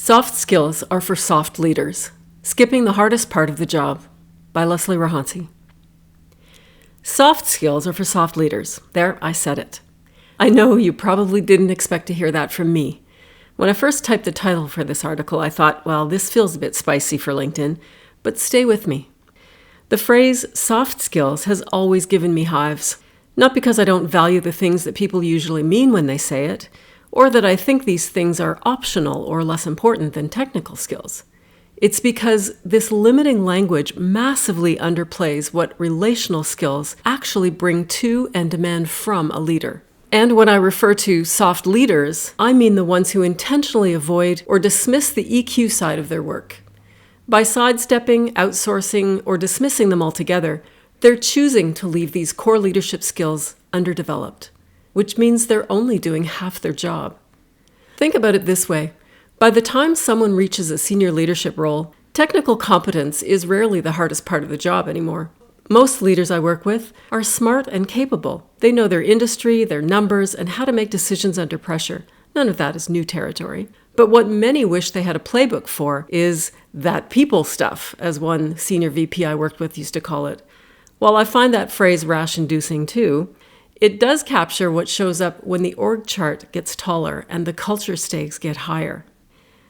Soft skills are for soft leaders. Skipping the hardest part of the job, by Leslie Rahansi. Soft skills are for soft leaders. There, I said it. I know you probably didn't expect to hear that from me. When I first typed the title for this article, I thought, well, this feels a bit spicy for LinkedIn, but stay with me. The phrase soft skills has always given me hives, not because I don't value the things that people usually mean when they say it, or that I think these things are optional or less important than technical skills. It's because this limiting language massively underplays what relational skills actually bring to and demand from a leader. And when I refer to soft leaders, I mean the ones who intentionally avoid or dismiss the EQ side of their work. By sidestepping, outsourcing, or dismissing them altogether, they're choosing to leave these core leadership skills underdeveloped, which means they're only doing half their job. Think about it this way. By the time someone reaches a senior leadership role, technical competence is rarely the hardest part of the job anymore. Most leaders I work with are smart and capable. They know their industry, their numbers, and how to make decisions under pressure. None of that is new territory. But what many wish they had a playbook for is that people stuff, as one senior VP I worked with used to call it. While I find that phrase rash-inducing too, it does capture what shows up when the org chart gets taller and the culture stakes get higher.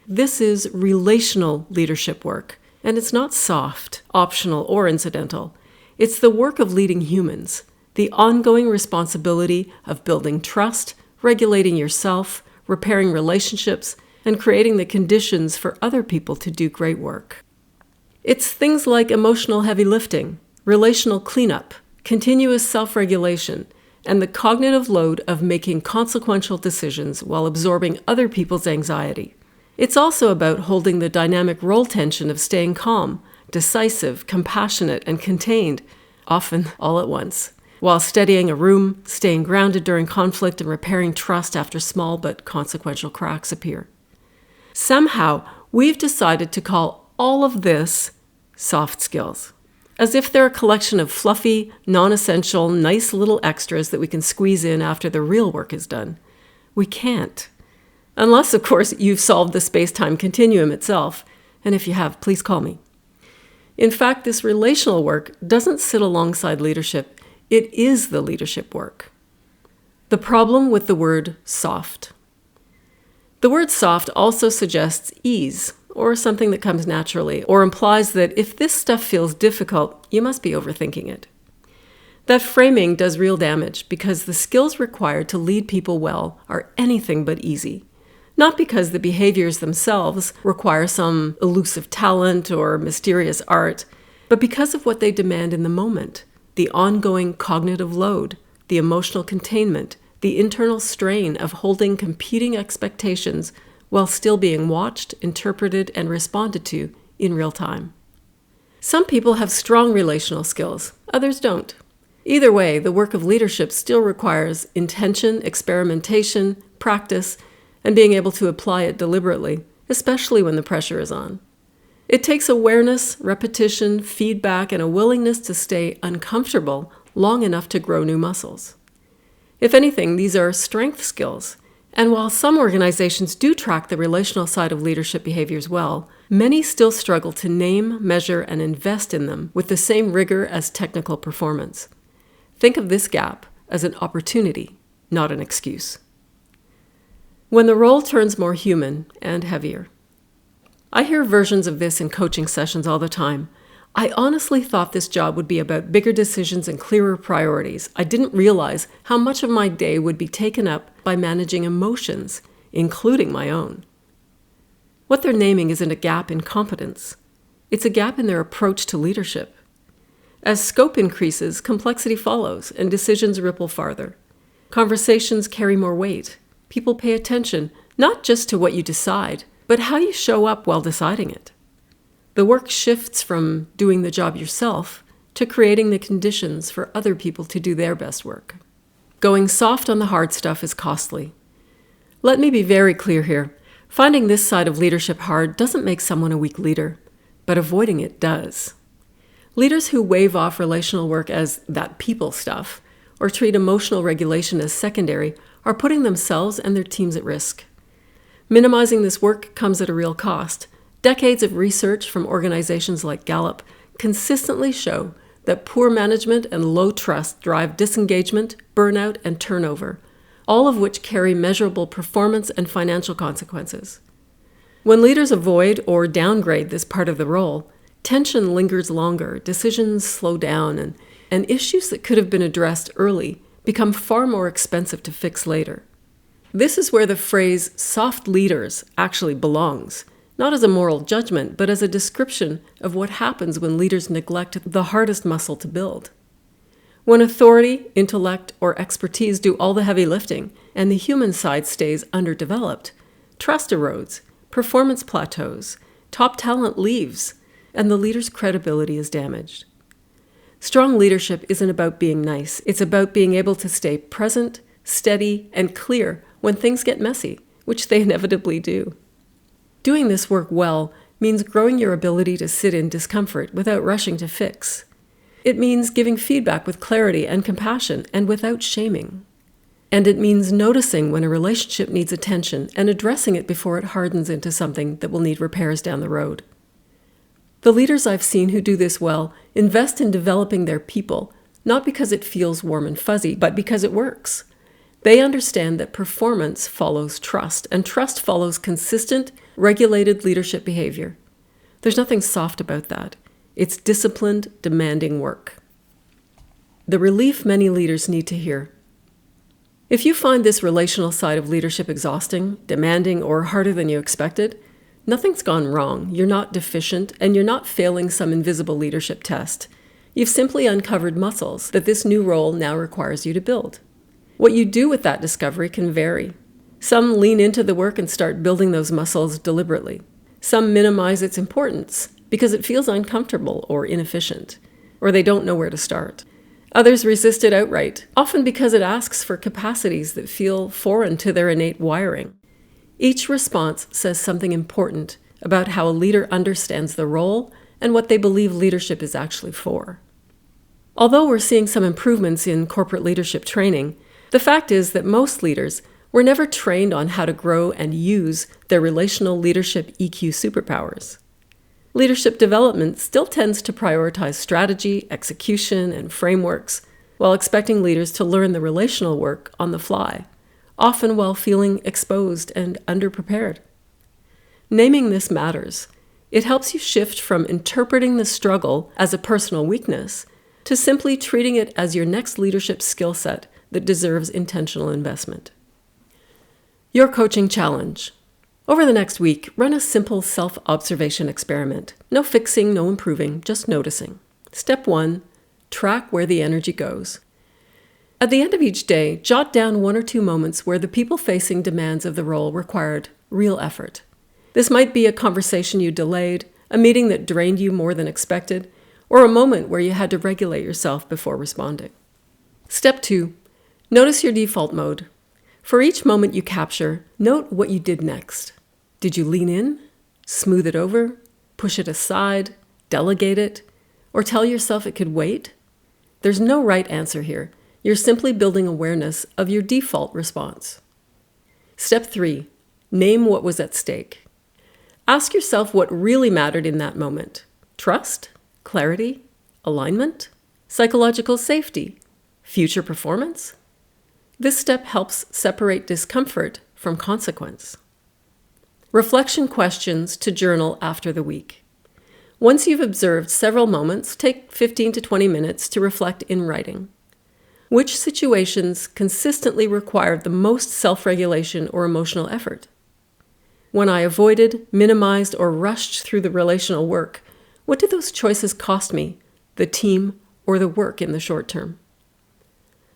This is relational leadership work, and it's not soft, optional, or incidental. It's the work of leading humans, the ongoing responsibility of building trust, regulating yourself, repairing relationships, and creating the conditions for other people to do great work. It's things like emotional heavy lifting, relational cleanup, continuous self-regulation, and the cognitive load of making consequential decisions while absorbing other people's anxiety. It's also about holding the dynamic role tension of staying calm, decisive, compassionate, and contained, often all at once, while steadying a room, staying grounded during conflict, and repairing trust after small but consequential cracks appear. Somehow, we've decided to call all of this soft skills, as if they're a collection of fluffy, non-essential, nice little extras that we can squeeze in after the real work is done. We can't. Unless, of course, you've solved the space-time continuum itself, and if you have, please call me. In fact, this relational work doesn't sit alongside leadership. It is the leadership work. The problem with the word soft. The word soft also suggests ease, or something that comes naturally, or implies that if this stuff feels difficult, you must be overthinking it. That framing does real damage because the skills required to lead people well are anything but easy. Not because the behaviors themselves require some elusive talent or mysterious art, but because of what they demand in the moment, the ongoing cognitive load, the emotional containment, the internal strain of holding competing expectations while still being watched, interpreted, and responded to in real time. Some people have strong relational skills, others don't. Either way, the work of leadership still requires intention, experimentation, practice, and being able to apply it deliberately, especially when the pressure is on. It takes awareness, repetition, feedback, and a willingness to stay uncomfortable long enough to grow new muscles. If anything, these are strength skills. And while some organizations do track the relational side of leadership behaviors well, many still struggle to name, measure, and invest in them with the same rigor as technical performance. Think of this gap as an opportunity, not an excuse. When the role turns more human and heavier. I hear versions of this in coaching sessions all the time. I honestly thought this job would be about bigger decisions and clearer priorities. I didn't realize how much of my day would be taken up by managing emotions, including my own. What they're naming isn't a gap in competence. It's a gap in their approach to leadership. As scope increases, complexity follows, and decisions ripple farther. Conversations carry more weight. People pay attention, not just to what you decide, but how you show up while deciding it. The work shifts from doing the job yourself to creating the conditions for other people to do their best work. Going soft on the hard stuff is costly. Let me be very clear here. Finding this side of leadership hard doesn't make someone a weak leader, but avoiding it does. Leaders who wave off relational work as that people stuff or treat emotional regulation as secondary are putting themselves and their teams at risk. Minimizing this work comes at a real cost. Decades of research from organizations like Gallup consistently show that poor management and low trust drive disengagement, burnout, and turnover, all of which carry measurable performance and financial consequences. When leaders avoid or downgrade this part of the role, tension lingers longer, decisions slow down, and issues that could have been addressed early become far more expensive to fix later. This is where the phrase soft leaders actually belongs, not as a moral judgment, but as a description of what happens when leaders neglect the hardest muscle to build. When authority, intellect, or expertise do all the heavy lifting and the human side stays underdeveloped, trust erodes, performance plateaus, top talent leaves, and the leader's credibility is damaged. Strong leadership isn't about being nice. It's about being able to stay present, steady, and clear when things get messy, which they inevitably do. Doing this work well means growing your ability to sit in discomfort without rushing to fix. It means giving feedback with clarity and compassion and without shaming. And it means noticing when a relationship needs attention and addressing it before it hardens into something that will need repairs down the road. The leaders I've seen who do this well invest in developing their people, not because it feels warm and fuzzy, but because it works. They understand that performance follows trust, and trust follows consistent, regulated leadership behavior. There's nothing soft about that. It's disciplined, demanding work. The relief many leaders need to hear. If you find this relational side of leadership exhausting, demanding, or harder than you expected, nothing's gone wrong. You're not deficient, and you're not failing some invisible leadership test. You've simply uncovered muscles that this new role now requires you to build. What you do with that discovery can vary. Some lean into the work and start building those muscles deliberately. Some minimize its importance because it feels uncomfortable or inefficient, or they don't know where to start. Others resist it outright, often because it asks for capacities that feel foreign to their innate wiring. Each response says something important about how a leader understands the role and what they believe leadership is actually for. Although we're seeing some improvements in corporate leadership training, the fact is that most leaders were never trained on how to grow and use their relational leadership EQ superpowers. Leadership development still tends to prioritize strategy, execution, and frameworks, while expecting leaders to learn the relational work on the fly, often while feeling exposed and underprepared. Naming this matters. It helps you shift from interpreting the struggle as a personal weakness to simply treating it as your next leadership skill set that deserves intentional investment. Your coaching challenge. Over the next week, run a simple self-observation experiment. No fixing, no improving, just noticing. Step 1, track where the energy goes. At the end of each day, jot down 1 or 2 moments where the people-facing demands of the role required real effort. This might be a conversation you delayed, a meeting that drained you more than expected, or a moment where you had to regulate yourself before responding. Step 2, notice your default mode. For each moment you capture, note what you did next. Did you lean in, smooth it over, push it aside, delegate it, or tell yourself it could wait? There's no right answer here. You're simply building awareness of your default response. Step 3, name what was at stake. Ask yourself what really mattered in that moment. Trust, clarity, alignment, psychological safety, future performance? This step helps separate discomfort from consequence. Reflection questions to journal after the week. Once you've observed several moments, take 15 to 20 minutes to reflect in writing. Which situations consistently required the most self-regulation or emotional effort? When I avoided, minimized, or rushed through the relational work, what did those choices cost me, the team, or the work in the short term?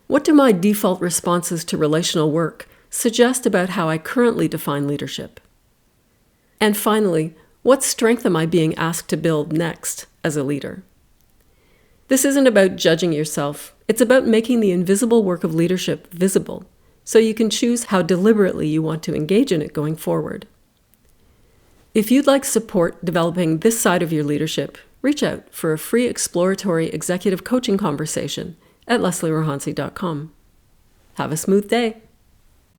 What do my default responses to relational work suggest about how I currently define leadership? And finally, what strength am I being asked to build next as a leader? This isn't about judging yourself. It's about making the invisible work of leadership visible, so you can choose how deliberately you want to engage in it going forward. If you'd like support developing this side of your leadership, reach out for a free exploratory executive coaching conversation at leslierohansi.com. Have a smooth day.